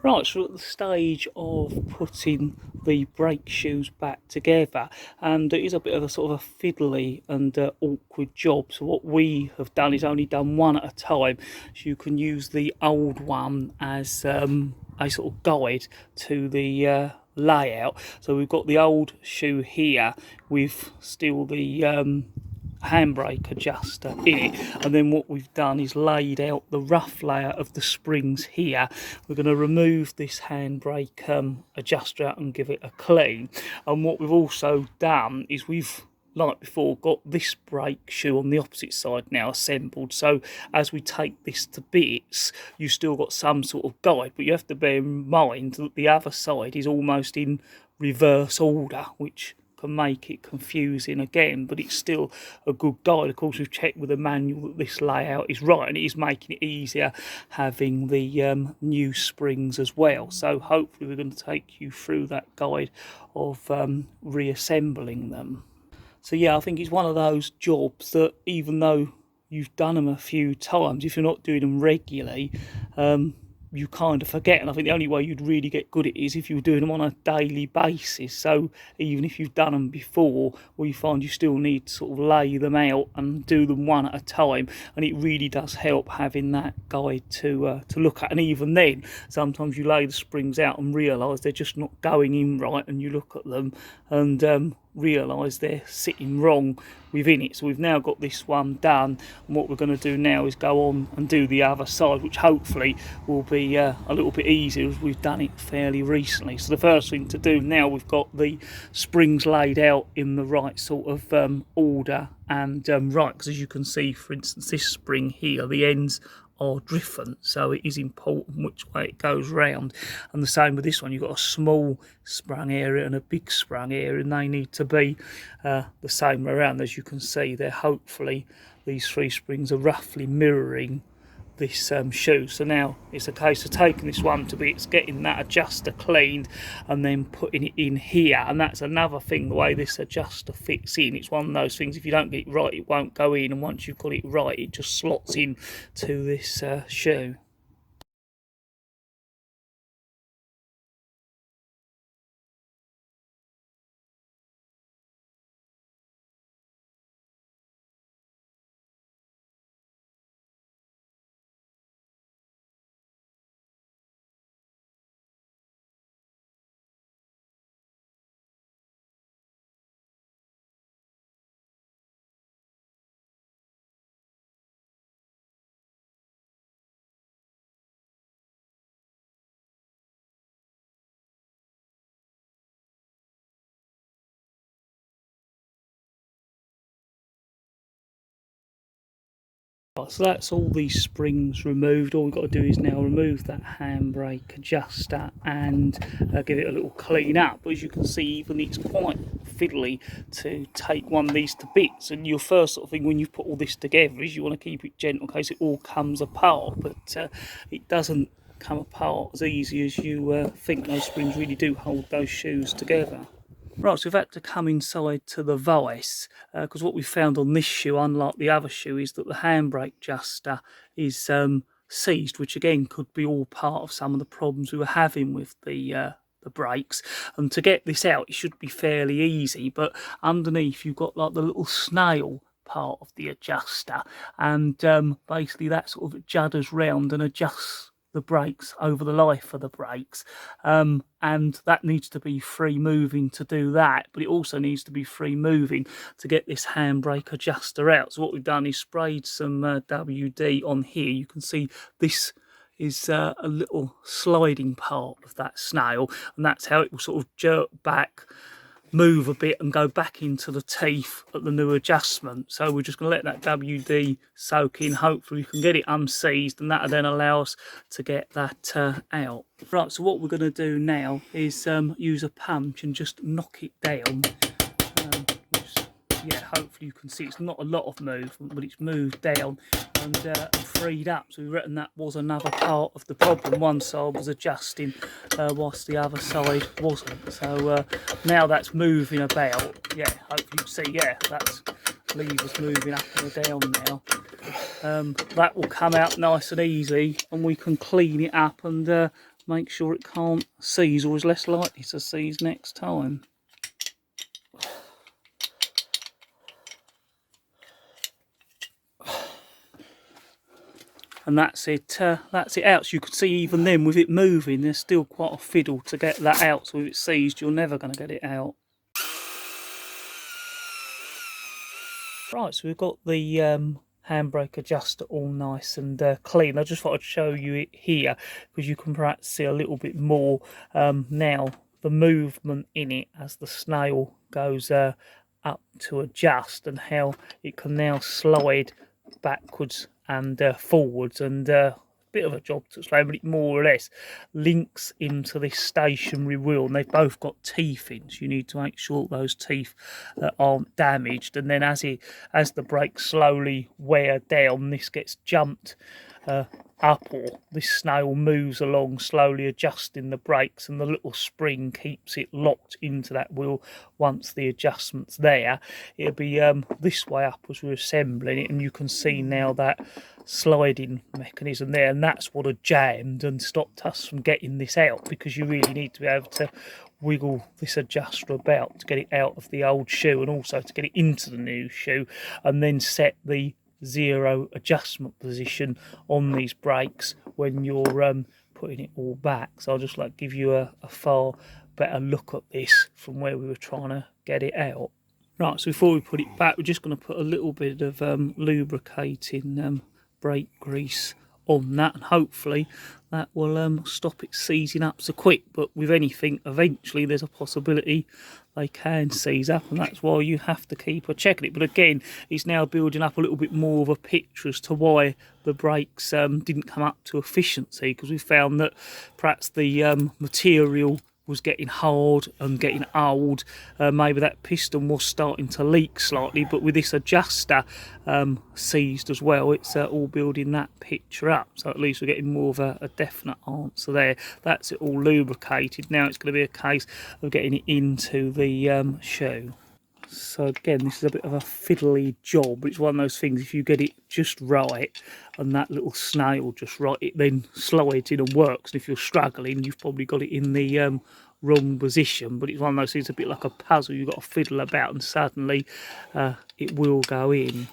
Right, so we're at the stage of putting the brake shoes back together, and it is a bit of a sort of a fiddly and awkward job. So what we have done is only done one at a time, so you can use the old one as a sort of guide to the layout. So we've got the old shoe here with still the handbrake adjuster in it, and then what we've done is laid out the rough layer of the springs here. We're going to remove this handbrake adjuster out and give it a clean, and what we've also done is we've, like before, got this brake shoe on the opposite side now assembled, so as we take this to bits you've still got some sort of guide, but you have to bear in mind that the other side is almost in reverse order, which can make it confusing again, but it's still a good guide. Of course, we've checked with the manual that this layout is right, and it is making it easier having the new springs as well. So hopefully we're going to take you through that guide of reassembling them. So yeah, I think it's one of those jobs that even though you've done them a few times, if you're not doing them regularly, you kind of forget. And I think the only way you'd really get good at it is if you were doing them on a daily basis. So even if you've done them before, well, you find you still need to sort of lay them out and do them one at a time, and it really does help having that guide to look at. And even then, sometimes you lay the springs out and realise they're just not going in right, and you look at them and realise they're sitting wrong within it. So we've now got this one done, and what we're going to do now is go on and do the other side, which hopefully will be a little bit easier as we've done it fairly recently. So the first thing to do now, we've got the springs laid out in the right sort of order and right, because as you can see, for instance, this spring here, the ends are different, so it is important which way it goes round. And the same with this one, you've got a small sprung area and a big sprung area, and they need to be the same around. As you can see there, hopefully these three springs are roughly mirroring this shoe. So now it's a case of taking this one to bits, getting that adjuster cleaned, and then putting it in here. And that's another thing, the way this adjuster fits in, it's one of those things, if you don't get it right it won't go in, and once you've got it right it just slots in to this shoe. So that's all these springs removed. All we've got to do is now remove that handbrake adjuster and give it a little clean up. But as you can see, even it's quite fiddly to take one of these to bits. And your first sort of thing when you put all this together is you want to keep it gentle in case it all comes apart. But it doesn't come apart as easy as you think. Those springs really do hold those shoes together. Right, so we've had to come inside to the vice, because what we found on this shoe, unlike the other shoe, is that the handbrake adjuster is seized, which again could be all part of some of the problems we were having with the brakes. And to get this out, it should be fairly easy, but underneath you've got like the little snail part of the adjuster, and basically that sort of judders round and adjusts the brakes over the life of the brakes, and that needs to be free moving to do that, but it also needs to be free moving to get this handbrake adjuster out. So what we've done is sprayed some WD on here. You can see this is a little sliding part of that snail, and that's how it will sort of jerk back, move a bit and go back into the teeth at the new adjustment. So we're just going to let that WD soak in. Hopefully we can get it unseized, and that'll then allow us to get that out. Right, so what we're going to do now is use a punch and just knock it down. Yeah, hopefully you can see it's not a lot of movement, but it's moved down and freed up. So we reckon that was another part of the problem. One side was adjusting whilst the other side wasn't. So now that's moving about. Yeah, hopefully you can see, yeah, that's levers moving up and down now. That will come out nice and easy, and we can clean it up and make sure it can't seize, or is less likely to seize next time. And that's it out. So you can see even then with it moving, there's still quite a fiddle to get that out. So if it's seized, you're never going to get it out. Right, so we've got the handbrake adjuster all nice and clean. I just thought I'd show you it here because you can perhaps see a little bit more now the movement in it as the snail goes up to adjust, and how it can now slide backwards and forwards, and bit of a job to explain, but it more or less links into this stationary wheel, and they've both got teeth in, so you need to make sure those teeth aren't damaged. And then as the brakes slowly wear down, this gets jumped up, or this snail moves along slowly adjusting the brakes, and the little spring keeps it locked into that wheel. Once the adjustment's there, it'll be this way up as we're assembling it, and you can see now that sliding mechanism there, and that's what had jammed and stopped us from getting this out, because you really need to be able to wiggle this adjuster about to get it out of the old shoe, and also to get it into the new shoe, and then set the zero adjustment position on these brakes when you're putting it all back. So I'll just like give you a far better look at this from where we were trying to get it out. Right, so before we put it back, we're just going to put a little bit of lubricating brake grease on that, and hopefully that will stop it seizing up so quick. But with anything, eventually there's a possibility they can seize up, and that's why you have to keep a checking it. But again, it's now building up a little bit more of a picture as to why the brakes didn't come up to efficiency, because we found that perhaps the material was getting hard and getting old. Maybe that piston was starting to leak slightly, but with this adjuster seized as well, it's all building that picture up. So at least we're getting more of a definite answer there. That's it all lubricated. Now it's going to be a case of getting it into the shoe. So again, this is a bit of a fiddly job, but it's one of those things, if you get it just right and that little snail just right, it then slides in and works. And if you're struggling, you've probably got it in the wrong position. But it's one of those things, a bit like a puzzle, you've got to fiddle about and suddenly it will go in.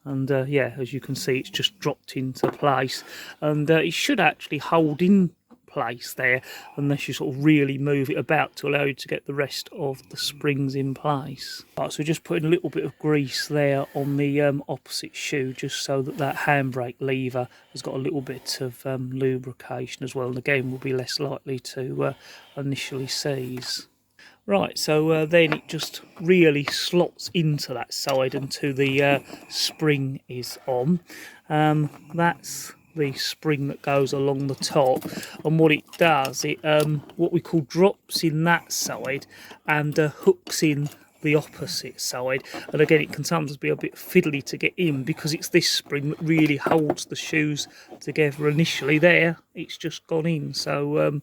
And yeah, as you can see, it's just dropped into place, and it should actually hold in place there unless you sort of really move it about to allow you to get the rest of the springs in place. Right, so we're just putting a little bit of grease there on the opposite shoe, just so that that handbrake lever has got a little bit of lubrication as well, and again will be less likely to initially seize. Right, so then it just really slots into that side until the spring is on. That's the spring that goes along the top, and what it does, it what we call drops in that side and hooks in the opposite side. And again, it can sometimes be a bit fiddly to get in, because it's this spring that really holds the shoes together initially. There, it's just gone in, so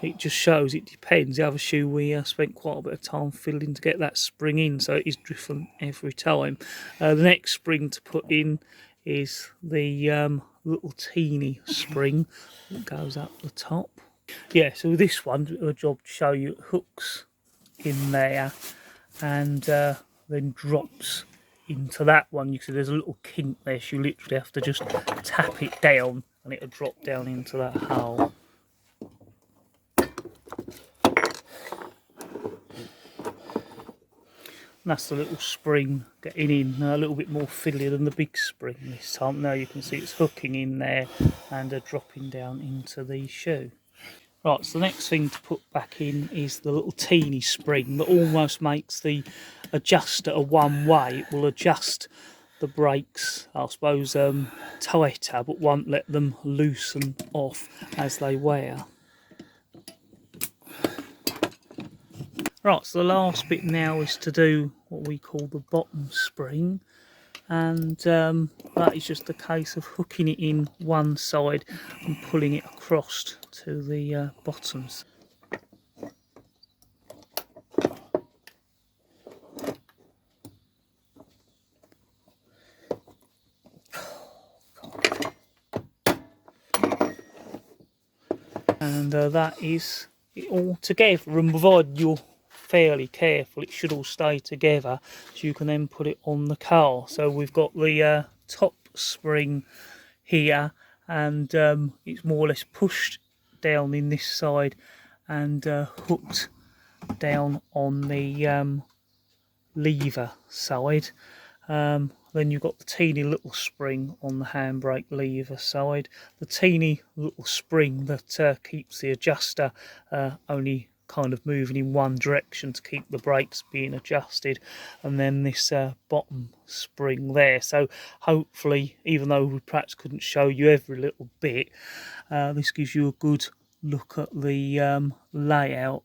it just shows it depends. The other shoe we spent quite a bit of time fiddling to get that spring in, so it is different every time. The next spring to put in is the little teeny spring that goes up the top. Yeah, so with this one, a job to show you, it hooks in there and then drops into that one. You can see there's a little kink there, so you literally have to just tap it down and it'll drop down into that hole. And that's the little spring getting in, a little bit more fiddly than the big spring this time. Now you can see it's hooking in there and dropping down into the shoe. Right, so the next thing to put back in is the little teeny spring that almost makes the adjuster a one-way. It will adjust the brakes, I suppose, tighter, but won't let them loosen off as they wear. Right, so the last bit now is to do what we call the bottom spring, and that is just a case of hooking it in one side and pulling it across to the bottoms. that is it all together, and provided you're fairly careful, it should all stay together, so you can then put it on the car. So we've got the top spring here, and it's more or less pushed down in this side and hooked down on the lever side. Then you've got the teeny little spring on the handbrake lever side, the teeny little spring that keeps the adjuster only kind of moving in one direction to keep the brakes being adjusted, and then this bottom spring there. So hopefully, even though we perhaps couldn't show you every little bit, this gives you a good look at the layout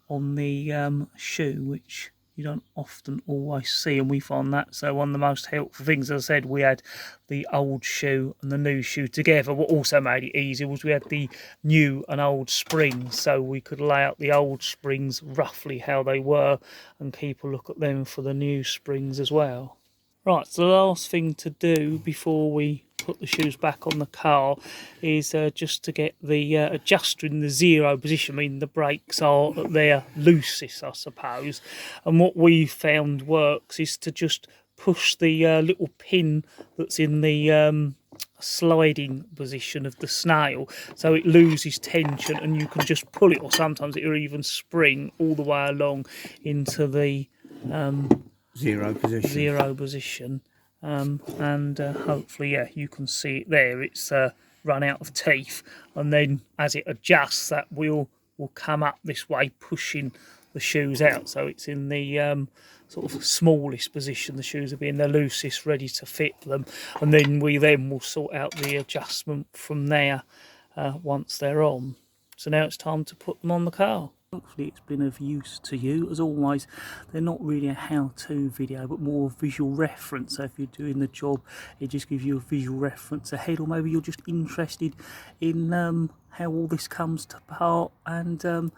on the shoe, which you don't often always see, and we find that so one of the most helpful things. As I said, we had the old shoe and the new shoe together. What also made it easy was we had the new and old springs, so we could lay out the old springs roughly how they were and keep a look at them for the new springs as well. Right, so the last thing to do before we put the shoes back on the car is just to get the adjuster in the 0 position. I mean, the brakes are at their loosest, I suppose, and what we found works is to just push the little pin that's in the sliding position of the snail, so it loses tension, and you can just pull it, or sometimes it'll even spring all the way along into the 0 position. 0 position. And hopefully, yeah, you can see it there. It's run out of teeth, and then as it adjusts, that wheel will come up this way, pushing the shoes out. So it's in the sort of smallest position. The shoes will be in the loosest, ready to fit them, and then we will sort out the adjustment from there once they're on. So now it's time to put them on the car. Hopefully it's been of use to you. As always, they're not really a how-to video, but more visual reference. So if you're doing the job, it just gives you a visual reference ahead, or maybe you're just interested in how all this comes to part and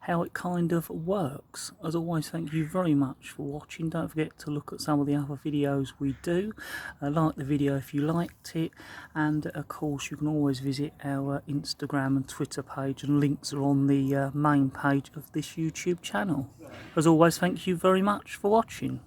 how it kind of works. As always, thank you very much for watching. Don't forget to look at some of the other videos we do. Like the video if you liked it, and of course you can always visit our Instagram and Twitter page, and links are on the main page of this YouTube channel. As always, thank you very much for watching.